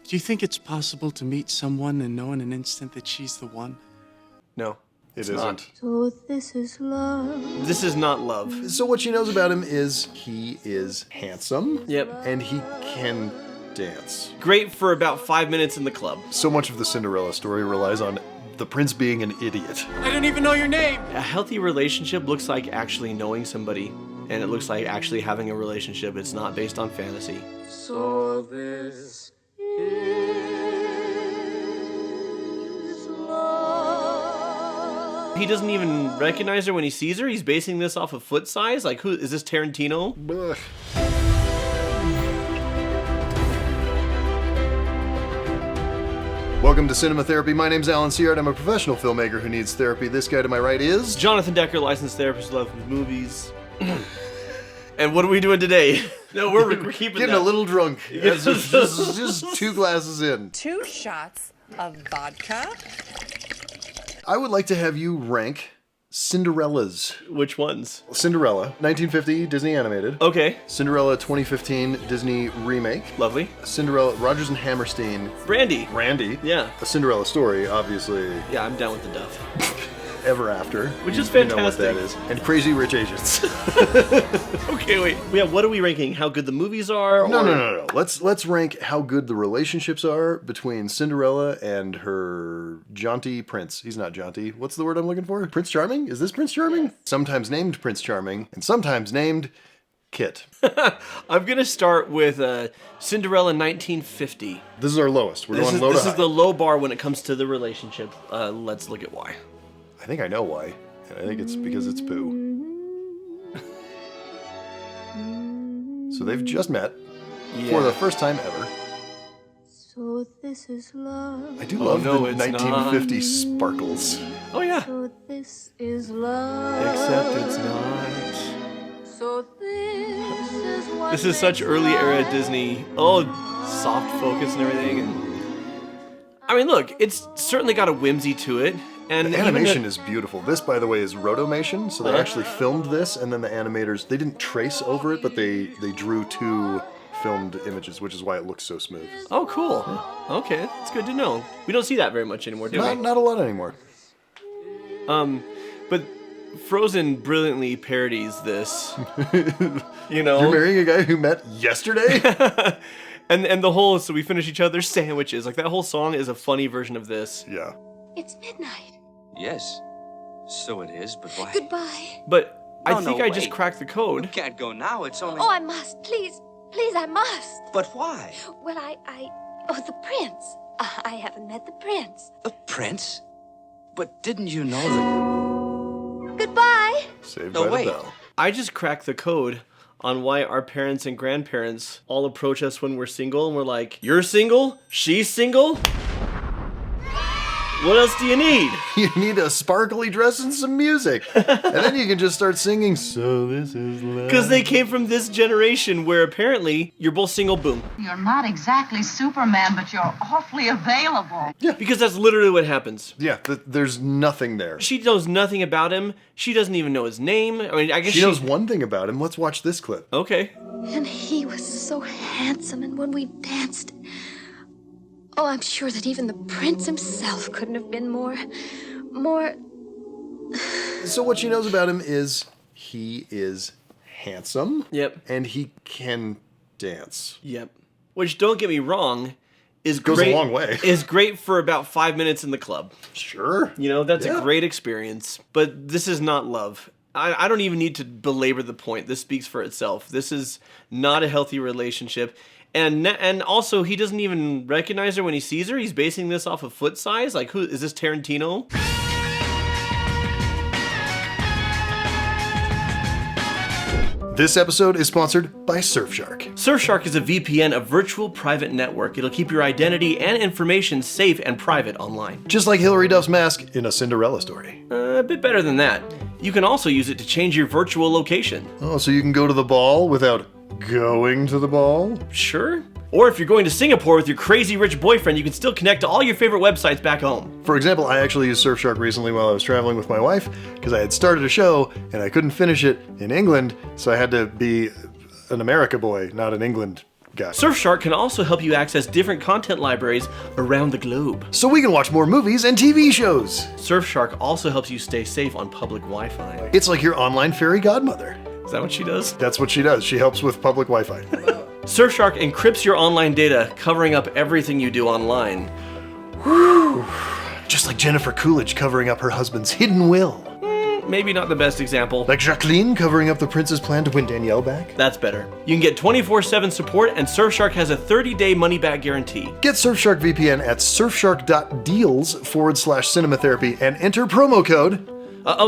Do you think it's possible to meet someone and know in an instant that she's the one? No, It it's isn't. not. So this is love. This is not love. So what she knows about him is he is handsome. Yep. And he can dance. Great for about 5 minutes in the club. So much of the Cinderella story relies on the prince being an idiot. I didn't even know your name! A healthy relationship looks like actually knowing somebody, and it looks like actually having a relationship. It's not based on fantasy. So this is love. He doesn't even recognize her when he sees her. He's basing this off of foot size. Like, who is this, Tarantino? Ugh. Welcome to Cinema Therapy. My name's Alan Seard. I'm a professional filmmaker who needs therapy. This guy to my right is... Jonathan Decker, licensed therapist, love movies. And what are we doing today? No, we're keeping Getting that. a little drunk. just 2 glasses in. 2 shots of vodka. I would like to have you rank Cinderellas. Which ones? Cinderella, 1950, Disney animated. Okay, Cinderella, 2015, Disney remake. lovely. Cinderella, Rodgers and Hammerstein, Brandy. Randy. Yeah. A Cinderella story, obviously, Yeah, I'm down with the Duff. Ever After. Which is You know what fantastic. that is. And Crazy Rich Asians. Okay, wait. Yeah, what are we ranking? How good the movies are? No. Let's rank how good the relationships are between Cinderella and her jaunty prince. He's not jaunty. What's the word I'm looking for? Prince Charming? Is this Prince Charming? Yes. Sometimes named Prince Charming, and sometimes named Kit. I'm gonna start with Cinderella 1950. This is our lowest. We're This going low to is high. the low bar when it comes to the relationship. Let's look at why. I think I know why. And I think it's because it's Pooh. So they've just met for the first time ever. So this is love. I do Oh, love no, the it's 1950 sparkles. Oh yeah. So this is love. Except it's not. So this is what This is such makes early era life. Disney. Oh, soft focus and everything. And I mean, look, it's certainly got a whimsy to it. And The even animation is beautiful. This, by the way, is Rotomation, so they Uh-huh. actually filmed this, and then the animators, they didn't trace over it, but they drew 2 filmed images, which is why it looks so smooth. Oh, cool. Okay, that's good to know. We don't see that very much anymore, do we? Not a lot anymore. But Frozen brilliantly parodies this. You know? You're marrying a guy who met yesterday? And the whole, so we finish each other's sandwiches. Like, that whole song is a funny version of this. Yeah. It's midnight. Yes, so it is, but why? Goodbye. But I No, think no, I just wait. cracked the We code. can't go now, it's only... Oh, I must. Please, I must. But why? Well, oh, the prince. I haven't met the prince. The prince? But didn't you know that... Goodbye. Saved No, by wait. the bell. I just cracked the code on why our parents and grandparents all approach us when we're single and we're like, you're single? She's single? What else do you need? You need a sparkly dress and some music. And then you can just start singing, So This Is Love. Because they came from this generation where apparently you're both single, boom. You're not exactly Superman, but you're awfully available. Because that's literally what happens. Yeah, there's nothing there. She knows nothing about him. She doesn't even know his name. I mean, I guess She knows one thing about him. Let's watch this clip. Okay. And he was so handsome, and when we danced... Oh, I'm sure that even the prince himself couldn't have been more... So what she knows about him is he is handsome. Yep. And he can dance. Yep. Which, don't get me wrong, is Goes great. a long way. Is great for about 5 minutes in the club. Sure. You know, that's Yeah. a great experience. But this is not love. I don't even need to belabor the point. This speaks for itself. This is not a healthy relationship. And also, he doesn't even recognize her when he sees her. He's basing this off of foot size. Like, who is this, Tarantino? This episode is sponsored by Surfshark. Surfshark is a VPN, a virtual private network. It'll keep your identity and information safe and private online. Just like Hilary Duff's mask in a Cinderella story. A bit better than that. You can also use it to change your virtual location. Oh, so you can go to the ball without going to the ball? Sure. Or if you're going to Singapore with your crazy rich boyfriend, you can still connect to all your favorite websites back home. For example, I actually used Surfshark recently while I was traveling with my wife because I had started a show and I couldn't finish it in England, so I had to be an America boy, not an England Gotcha. Surfshark can also help you access different content libraries around the globe. So we can watch more movies and TV shows. Surfshark also helps you stay safe on public Wi-Fi. It's like your online fairy godmother. Is that what she does? That's what she does. She helps with public Wi-Fi. Surfshark encrypts your online data, covering up everything you do online. Just like Jennifer Coolidge covering up her husband's hidden will. Maybe not the best example. Like Jacqueline covering up the prince's plan to win Danielle back. That's better. You can get 24/7 support, and Surfshark has a 30-day money-back guarantee. Get Surfshark VPN at surfshark.deals/cinematherapy and enter promo code.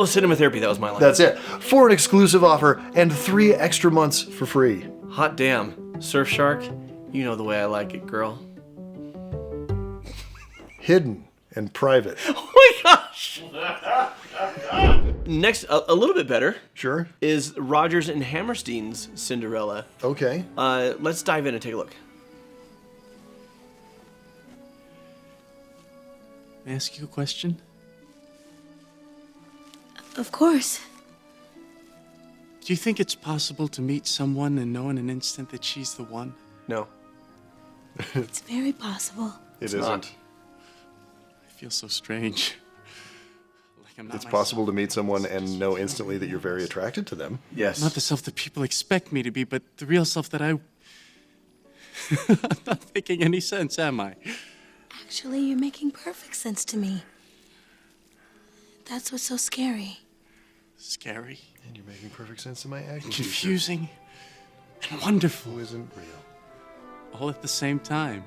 Cinema Therapy, that was my line. That's it. For an exclusive offer and 3 extra months for free. Hot damn. Surfshark, you know the way I like it, girl. Hidden and private. Oh my gosh! Next, a little bit better, Sure. is Rodgers and Hammerstein's Cinderella. Okay. Let's dive in and take a look. May I ask you a question? Of course. Do you think it's possible to meet someone and know in an instant that she's the one? No. It's very possible. It It's isn't. not. I feel so strange. Like I'm not It's myself. possible to meet someone and know instantly that you're very attracted to them. Yes. Not the self that people expect me to be, but the real self that I... I'm not making any sense, am I? Actually, you're making perfect sense to me. That's what's so scary. Scary, And you're making perfect sense to my acting. confusing, and wonderful, Who isn't real? all at the same time.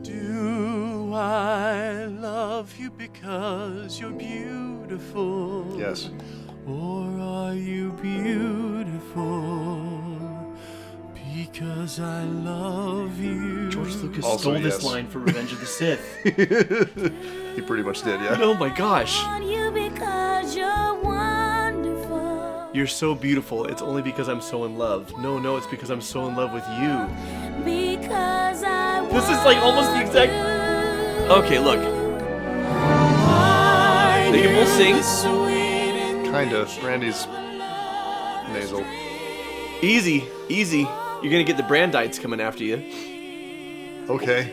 Do I love you because you're beautiful? Yes. Or are you beautiful because I love you? George Lucas Also, stole this yes. line for Revenge of the Sith. He pretty much did, yeah. Oh my gosh. You because you're wonderful. You're so beautiful. It's only because I'm so in love. No, it's because I'm so in love with you. Because I This is like almost the exact... Okay, look. They can both sing. Kinda. Randy's nasal. Easy. You're gonna get the Brandites coming after you. Okay.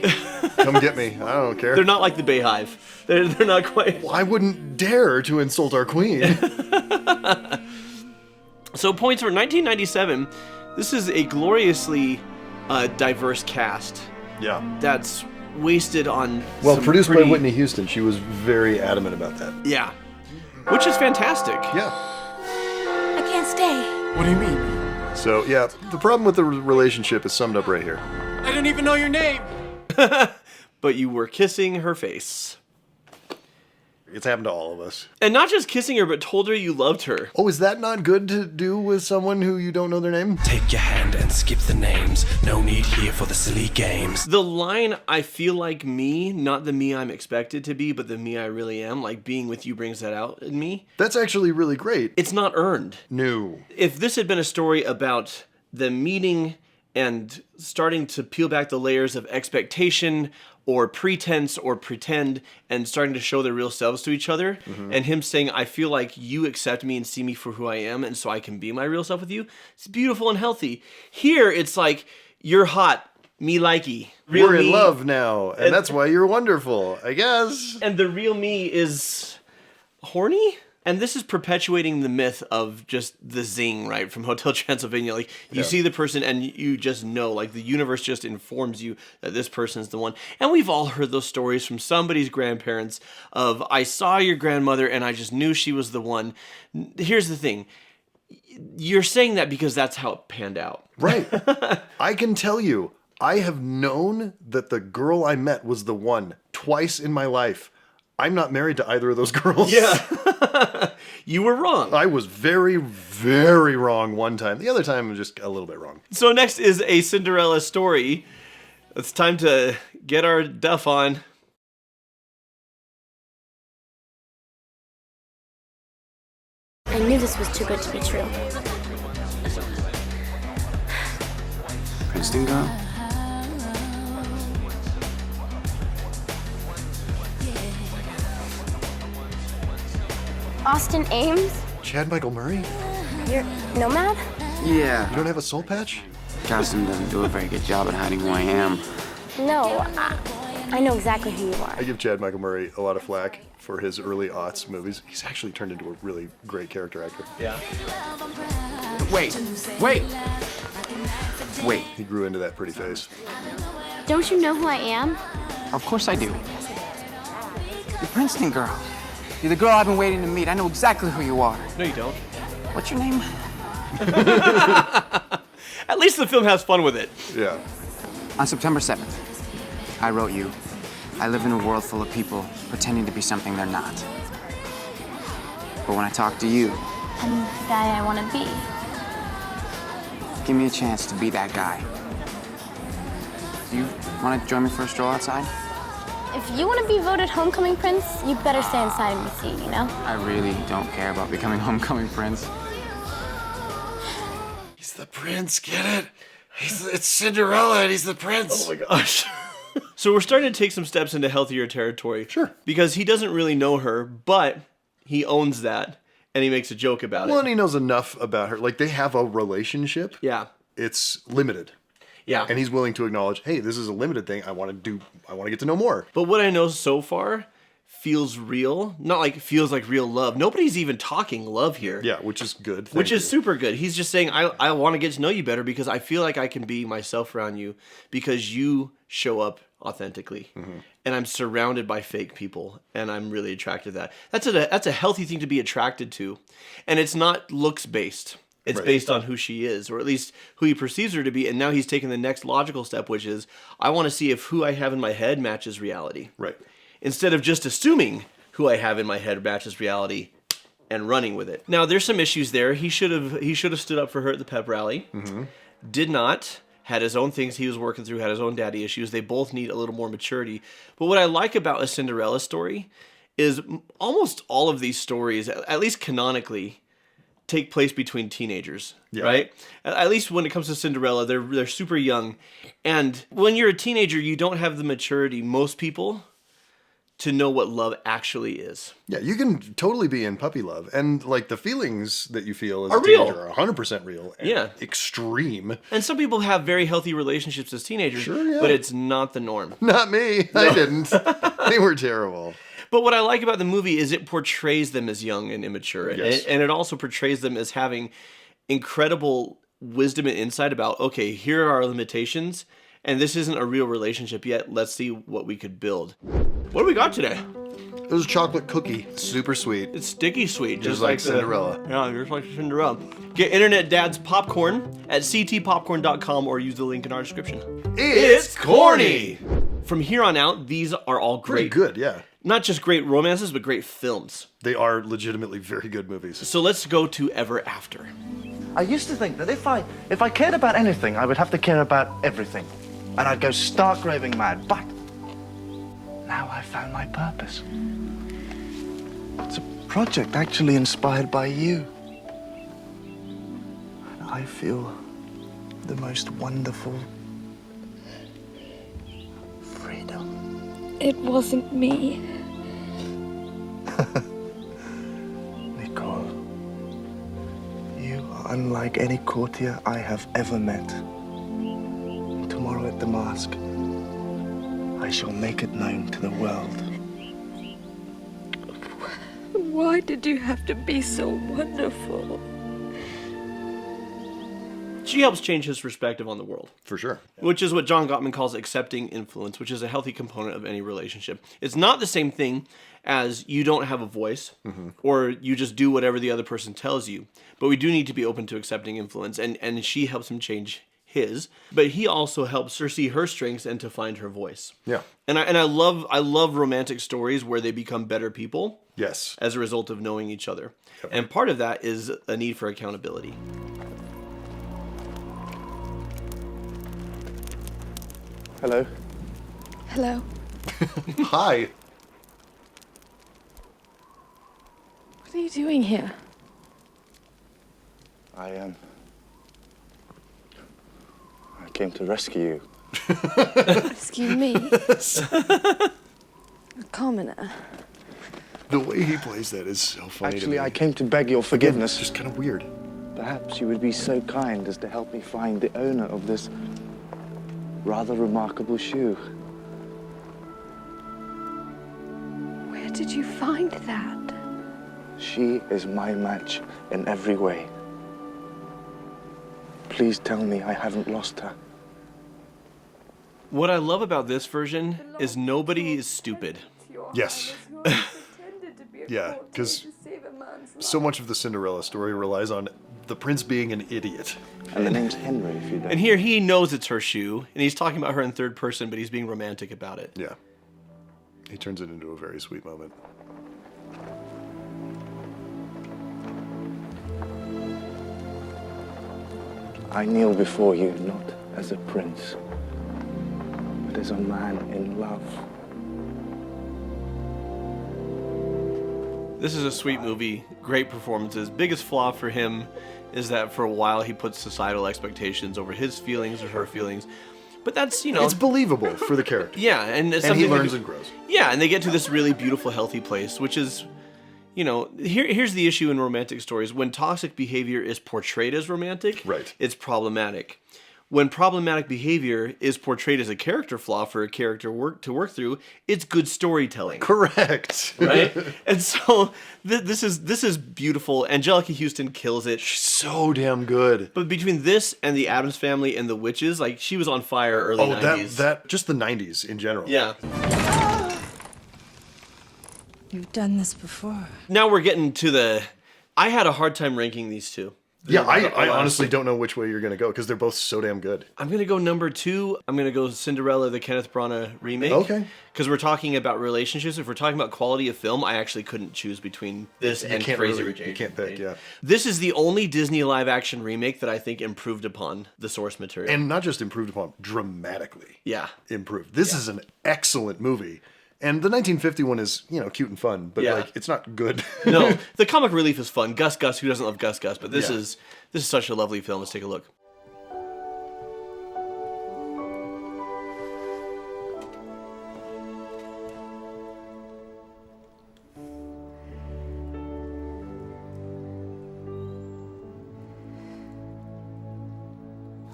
Come get me. I don't care. They're not like the Bayhive. They're not quite... I wouldn't dare to insult our queen. So points for 1997. This is a gloriously diverse cast Yeah. that's wasted on. Well, some produced pretty- by Whitney Houston. She was very adamant about that. Yeah, which is fantastic. Yeah. I can't stay. What do you mean? So, yeah, the problem with the relationship is summed up right here. I don't even know your name. But you were kissing her face, It's happened to all of us. and not just kissing her, but told her you loved her. Oh, is that not good to do with someone who you don't know their name? Take your hand and skip the names. No need here for the silly games. The line, I feel like me, not the me I'm expected to be, but the me I really am, like being with you brings that out in me. That's actually really great. It's not earned. No. If this had been a story about them meeting and starting to peel back the layers of expectation or pretense or pretend and starting to show their real selves to each other, and him saying, I feel like you accept me and see me for who I am, and so I can be my real self with you, it's beautiful and healthy. Here, it's like, you're hot, me likey. Real We're in me- love now, and that's why you're wonderful, I guess. And the real me is horny? And this is perpetuating the myth of just the zing, right, from Hotel Transylvania. Like, you see the person and you just know, like, the universe just informs you that this person's the one. And we've all heard those stories from somebody's grandparents of, I saw your grandmother and I just knew she was the one. Here's the thing. You're saying that because that's how it panned out. Right. I can tell you, I have known that the girl I met was the one twice in my life. I'm not married to either of those girls. Yeah. You were wrong. I was very, very wrong one time. The other time, I was just a little bit wrong. So next is a Cinderella story. It's time to get our duff on. I knew this was too good to be true. Princeton girl? Austin Ames? Chad Michael Murray? You're Nomad? Yeah. You don't have a soul patch? Costume doesn't do a very good job at hiding who I am. No, I know exactly who you are. I give Chad Michael Murray a lot of flack for his early aughts movies. He's actually turned into a really great character actor. Yeah. Wait. He grew into that pretty face. Don't you know who I am? Of course I do. You're Princeton girl. You're the girl I've been waiting to meet. I know exactly who you are. No, you don't. What's your name? At least the film has fun with it. Yeah. On September 7th, I wrote you, I live in a world full of people pretending to be something they're not. But when I talk to you, I'm the guy I want to be. give me a chance to be that guy. Do you want to join me for a stroll outside? If you want to be voted homecoming prince, you better stay inside and be seen, you know? I really don't care about becoming homecoming prince. He's the prince, get it? It's Cinderella and he's the prince. Oh my gosh. So we're starting to take some steps into healthier territory. Sure. Because he doesn't really know her, but he owns that and he makes a joke about Well, it. and he knows enough about her. Like, they have a relationship. Yeah. It's limited. Yeah. And he's willing to acknowledge, hey, this is a limited thing. I want to get to know more. But what I know so far feels real. Not like feels like real love. Nobody's even talking love here. Yeah, which is good. Which is super good. He's just saying, I want to get to know you better because I feel like I can be myself around you because you show up authentically. Mm-hmm. And I'm surrounded by fake people and I'm really attracted to that. That's a healthy thing to be attracted to. And it's not looks based. It's Right. based on who she is, or at least who he perceives her to be. And now he's taking the next logical step, which is I want to see if who I have in my head matches reality. Right. Instead of just assuming who I have in my head matches reality and running with it. Now, there's some issues there. He should have stood up for her at the pep rally. Mm-hmm. Did not. Had his own things he was working through, had his own daddy issues. They both need a little more maturity. But what I like about a Cinderella story is almost all of these stories, at least canonically, take place between teenagers, right? At least when it comes to Cinderella, they're super young. And when you're a teenager, you don't have the maturity, most people, to know what love actually is. Yeah, you can totally be in puppy love. And, like, the feelings that you feel as Are a teenager real. are 100% real. And Yeah. extreme. And some people have very healthy relationships as teenagers, Sure, yeah. but it's not the norm. Not me. I didn't. They were terrible. But what I like about the movie is it portrays them as young and immature. Yes. And it also portrays them as having incredible wisdom and insight about, okay, here are our limitations, and this isn't a real relationship yet. Let's see what we could build. What do we got today? It was a chocolate cookie. Super sweet. It's sticky sweet. Just like Cinderella. Yeah, just like Cinderella. Get Internet Dad's popcorn at ctpopcorn.com or use the link in our description. It's corny. From here on out, these are all Pretty great. good, yeah. Not just great romances, but great films. They are legitimately very good movies. So let's go to Ever After. I used to think that if I cared about anything, I would have to care about everything. And I'd go stark raving mad. But now I've found my purpose. It's a project actually inspired by you. And I feel the most wonderful freedom. It wasn't me. Nicole, you are unlike any courtier I have ever met. Tomorrow at the Mask, I shall make it known to the world. Why did you have to be so wonderful? She helps change his perspective on the world. For sure. Which is what John Gottman calls accepting influence, which is a healthy component of any relationship. It's not the same thing as you don't have a voice or you just do whatever the other person tells you. But we do need to be open to accepting influence, and she helps him change his, but he also helps her see her strengths and to find her voice. Yeah. And I love romantic stories where they become better people. Yes. As a result of knowing each other. And part of that is a need for accountability. Hello. Hello. Hi. What are you doing here? I came to rescue you. Rescue me? A commoner. The way he plays that is so funny. Actually, to me. I came to beg your forgiveness. It's just kind of weird. Perhaps you would be so kind as to help me find the owner of this rather remarkable shoe. Where did you find that? She is my match in every way. Please tell me I haven't lost her. What I love about this version is nobody is stupid. Yes. Yeah, because so much of the Cinderella story relies on the prince being an idiot. And the name's Henry, if you don't. And here he knows it's her shoe, and he's talking about her in third person, but he's being romantic about it. Yeah. He turns it into a very sweet moment. I kneel before you not as a prince, but as a man in love. This is a sweet movie, great performances. Biggest flaw for him is that for a while he puts societal expectations over his feelings or her feelings. But that's, you know... It's believable for the character. Yeah, and it's And he something learns and grows. Yeah, and they get to this really beautiful, healthy place, which is, you know, here's the issue in romantic stories. When toxic behavior is portrayed as romantic, right, it's problematic. When problematic behavior is portrayed as a character flaw for a character to work through, it's good storytelling. Correct. Right? And so this is beautiful. Angelica Houston kills it. She's so damn good. But between this and the Addams Family and the Witches, like, she was on fire early 90s. that just the 90s in general. Yeah. You've done this before. Now we're getting to the... I had a hard time ranking these two. Yeah, I honestly don't know which way you're going to go because they're both so damn good. I'm going to go number 2. I'm going to go Cinderella, the Kenneth Branagh remake. Okay. Because we're talking about relationships. If we're talking about quality of film, I actually couldn't choose between this and Crazy Rich Asians. You can't pick, yeah. This is the only Disney live-action remake that I think improved upon the source material. And not just improved upon, dramatically. Yeah. Improved. This is an excellent movie. And the 1950 one is, you know, cute and fun, but like it's not good. No, the comic relief is fun. Gus Gus, who doesn't love Gus Gus? But this Yeah. is such a lovely film. Let's take a look.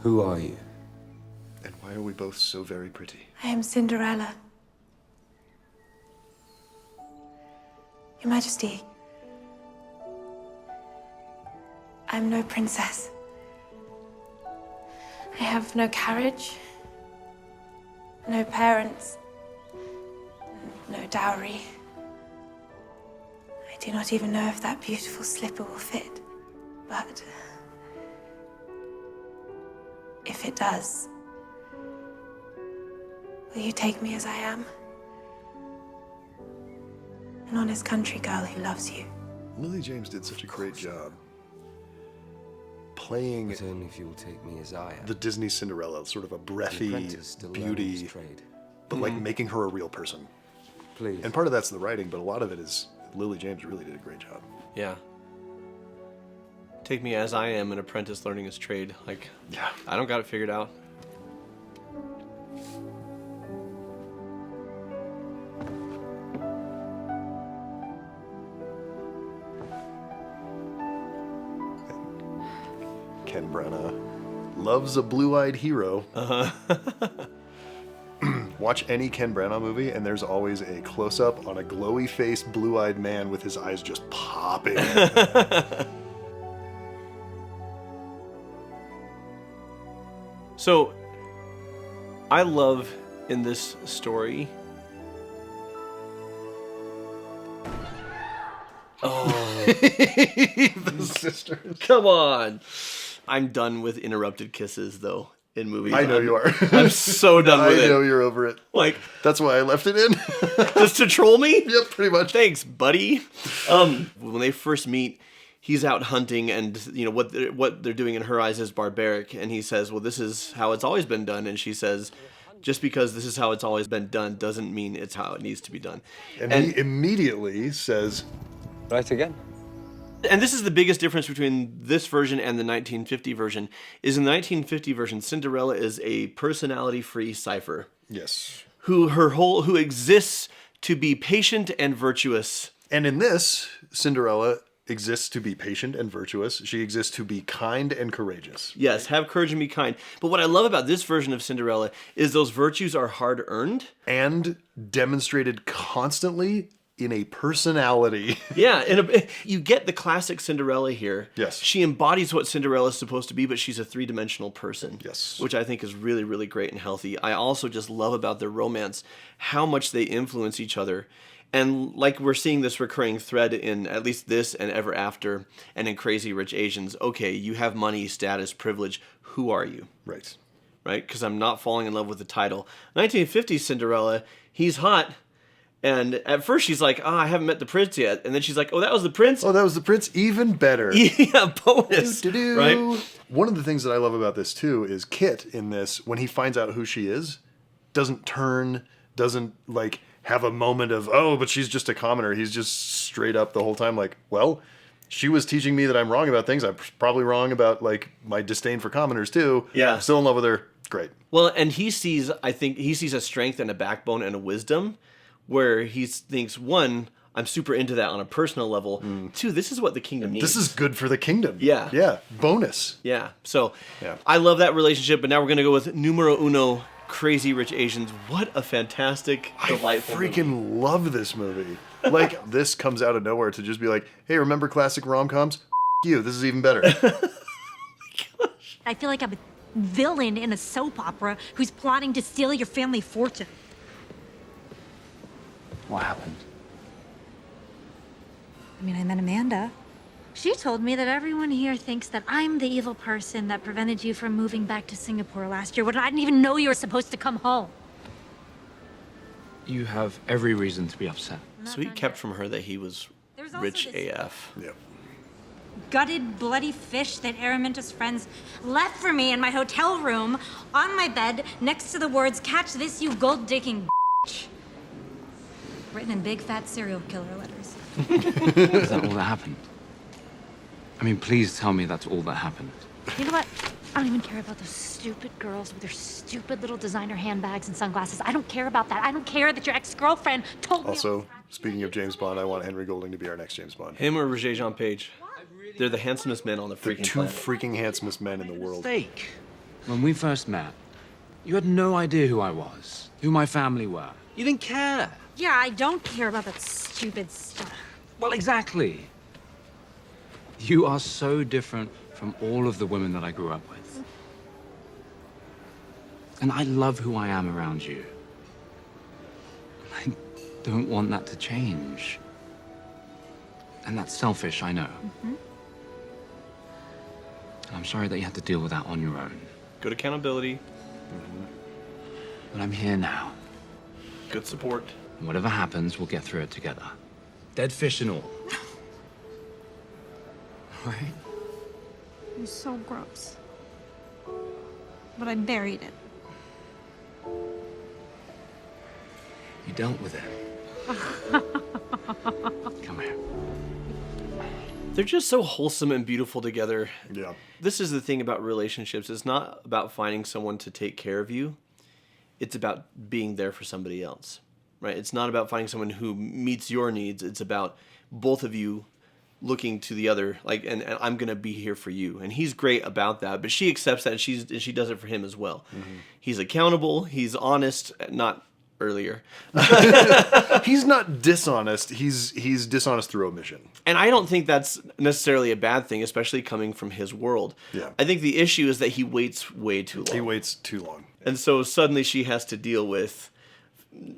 Who are you? And why are we both so very pretty? I am Cinderella. Your Majesty, I'm no princess. I have no carriage, no parents, no dowry. I do not even know if that beautiful slipper will fit, but if it does, will you take me as I am? An honest country girl who loves you. Lily James did such a great job playing But only if you will take me as I am. the Disney Cinderella, sort of a The breathy apprentice still learning his beauty, trade. but like making her a real person. Please. And part of that's the writing, but a lot of it is Lily James really did a great job. Yeah. Take me as I am, an apprentice learning his trade. Like, yeah, I don't got it figured out. Ken Branagh loves a blue-eyed hero. Watch any Ken Branagh movie, and there's always a close-up on a glowy-faced, blue-eyed man with his eyes just popping. So, I love in this story. Oh, The sisters. come on! I'm done with interrupted kisses, though, in movies. I know you are. I'm so done with I know it. you're over it. Like, That's why I left it in. just to troll me? Yep, pretty much. Thanks, buddy. When they first meet, he's out hunting, and you know what they're doing in her eyes is barbaric. And he says, "Well, this is how it's always been done." And she says, "Just because this is how it's always been done doesn't mean it's how it needs to be done." And he immediately says, Right again. And this is the biggest difference between this version and the 1950 version. Is in the 1950 version, Cinderella is a personality-free cipher yes. who exists to be patient and virtuous. And in this, Cinderella exists to be patient and virtuous. She exists to be kind and courageous. Yes, have courage and be kind. But what I love about this version of Cinderella is those virtues are hard earned and demonstrated constantly in a personality. Yeah, and you get the classic Cinderella here. Yes. She embodies what Cinderella is supposed to be, but she's a three-dimensional person. Yes. Which I think is really, really great and healthy. I also just love about their romance how much they influence each other. And like we're seeing this recurring thread in at least this and Ever After and in Crazy Rich Asians. Okay, you have money, status, privilege. Who are you? Right. Right? Because I'm not falling in love with the title. 1950s Cinderella, he's hot. And at first she's like, I haven't met the prince yet. And then she's like, oh, that was the prince? Oh, that was the prince? Even better. Yeah, bonus. Do-do-do. Right? One of the things that I love about this, too, is Kit in this, when he finds out who she is, doesn't turn, doesn't, like, have a moment of, oh, but she's just a commoner. He's just straight up the whole time like, well, she was teaching me that I'm wrong about things. I'm probably wrong about, like, my disdain for commoners, too. Yeah. I'm still in love with her. Great. Well, and I think he sees a strength and a backbone and a wisdom where he thinks, one, I'm super into that on a personal level. Two, this is what the kingdom needs. This is good for the kingdom. Yeah. Yeah. Bonus. Yeah. So Yeah. I love that relationship, but now we're going to go with numero uno, Crazy Rich Asians. What a fantastic, delightful movie. Freaking love this movie. Like, this comes out of nowhere to just be like, hey, remember classic rom-coms? You, this is even better. I feel like I'm a villain in a soap opera who's plotting to steal your family fortune. What happened? I mean, I met Amanda. She told me that everyone here thinks that I'm the evil person that prevented you from moving back to Singapore last year when I didn't even know you were supposed to come home. You have every reason to be upset. So he kept from her that he was rich AF. Yeah. Gutted, bloody fish that Araminta's friends left for me in my hotel room on my bed next to the words, "Catch this, you gold-digging bitch." Written in big, fat serial killer letters. Is that all that happened? I mean, please tell me that's all that happened. You know what? I don't even care about those stupid girls with their stupid little designer handbags and sunglasses. I don't care about that. I don't care that your ex-girlfriend told me. Also, speaking of James Bond, I want Henry Golding to be our next James Bond. Him or Roger Jean Page. They're the handsomest men on the freaking two planet. freaking handsomest men in the world. Mistake. When we first met, you had no idea who I was, who my family were. You didn't care. Yeah, I don't care about that stupid stuff. Well, exactly. You are so different from all of the women that I grew up with. And I love who I am around you. I don't want that to change. And that's selfish, I know. And I'm sorry that you had to deal with that on your own. Good accountability. But I'm here now. Good support. And whatever happens, we'll get through it together. Dead fish and all. Right? It was so gross. But I buried it. You dealt with it. Come here. They're just so wholesome and beautiful together. Yeah. This is the thing about relationships. It's not about finding someone to take care of you. It's about being there for somebody else, right? It's not about finding someone who meets your needs. It's about both of you looking to the other, like, and I'm going to be here for you. And he's great about that, but she accepts that and she does it for him as well. He's accountable. He's honest, not earlier. He's not dishonest. He's dishonest through omission. And I don't think that's necessarily a bad thing, especially coming from his world. Yeah. I think the issue is that he waits way too long. He waits too long. And so suddenly she has to deal with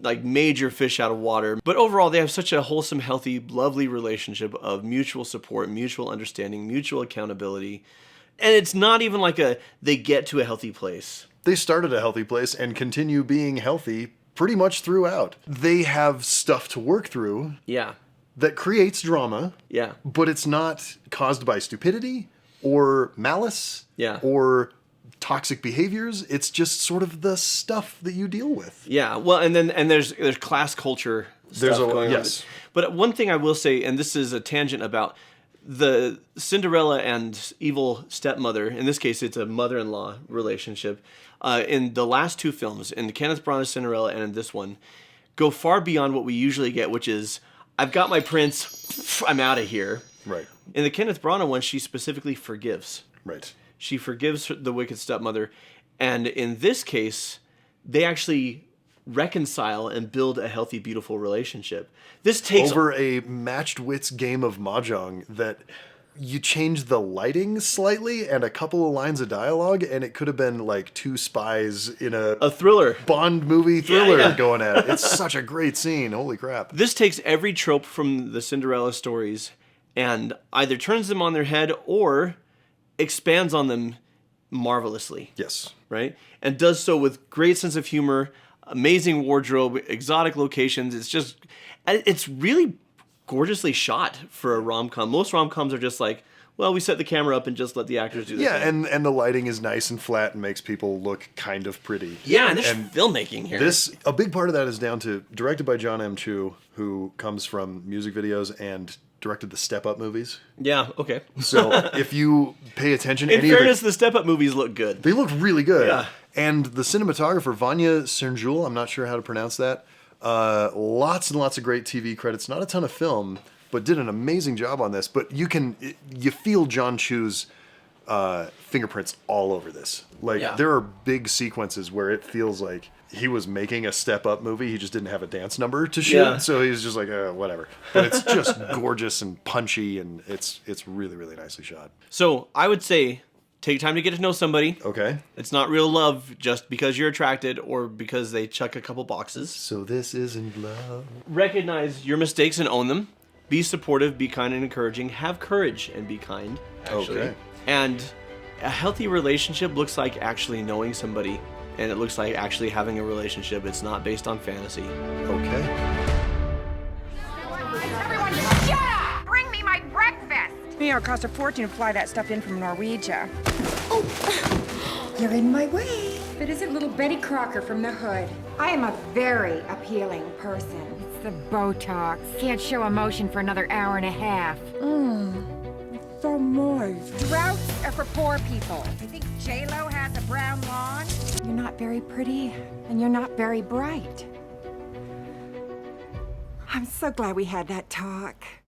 like major fish out of water. But overall, they have such a wholesome, healthy, lovely relationship of mutual support, mutual understanding, mutual accountability. And it's not even like they get to a healthy place. They start at a healthy place and continue being healthy pretty much throughout. They have stuff to work through. Yeah. That creates drama. Yeah. But it's not caused by stupidity or malice. Yeah. Or toxic behaviors. It's just sort of the stuff that you deal with. Yeah. Well, and there's class culture stuff going on. Yes. But one thing I will say, and this is a tangent about the Cinderella and evil stepmother, in this case it's a mother-in-law relationship, in the last two films, in Kenneth Branagh's Cinderella and in this one, go far beyond what we usually get, which is, I've got my prince, I'm out of here. Right. In the Kenneth Branagh one, she specifically forgives. Right. She forgives the wicked stepmother. And in this case, they actually reconcile and build a healthy, beautiful relationship. This takes over a matched wits game of mahjong that you change the lighting slightly and a couple of lines of dialogue, and it could have been like two spies in a thriller, Bond movie thriller going at it. It's such a great scene. Holy crap. This takes every trope from the Cinderella stories and either turns them on their head or expands on them marvelously. Yes. Right? And does so with great sense of humor, amazing wardrobe, exotic locations. It's really gorgeously shot for a rom-com. Most rom-coms are just like, well, we set the camera up and just let the actors do their thing. and the lighting is nice and flat and makes people look kind of pretty. Yeah, and there's filmmaking here. A big part of that is down to directed by John M. Chu, who comes from music videos and directed the Step Up movies. Yeah, okay. So if you pay attention, in fairness, the Step Up movies look good. They look really good. Yeah. And the cinematographer, Vanya Cernjul, I'm not sure how to pronounce that, lots and lots of great TV credits, not a ton of film, but did an amazing job on this. But you feel John Chu's fingerprints all over this. Like, there are big sequences where it feels like he was making a Step Up movie. He just didn't have a dance number to shoot, Yeah. so he's just like, whatever. But it's just gorgeous and punchy, and it's really, really nicely shot. So I would say, take time to get to know somebody. Okay. It's not real love just because you're attracted or because they check a couple boxes. So this isn't love. Recognize your mistakes and own them. Be supportive, be kind and encouraging. Have courage and be kind, actually. Okay. And a healthy relationship looks like actually knowing somebody. And it looks like actually having a relationship. It's not based on fantasy. Okay. Everyone shut up! Bring me my breakfast! It cost a fortune to fly that stuff in from Norwegia. Oh, you're in my way. If it isn't little Betty Crocker from the hood. I am a very appealing person. It's the Botox. Can't show emotion for another hour and a half. It's so moist. Droughts are for poor people. You think J-Lo has a brown lawn? You're not very pretty, and you're not very bright. I'm so glad we had that talk.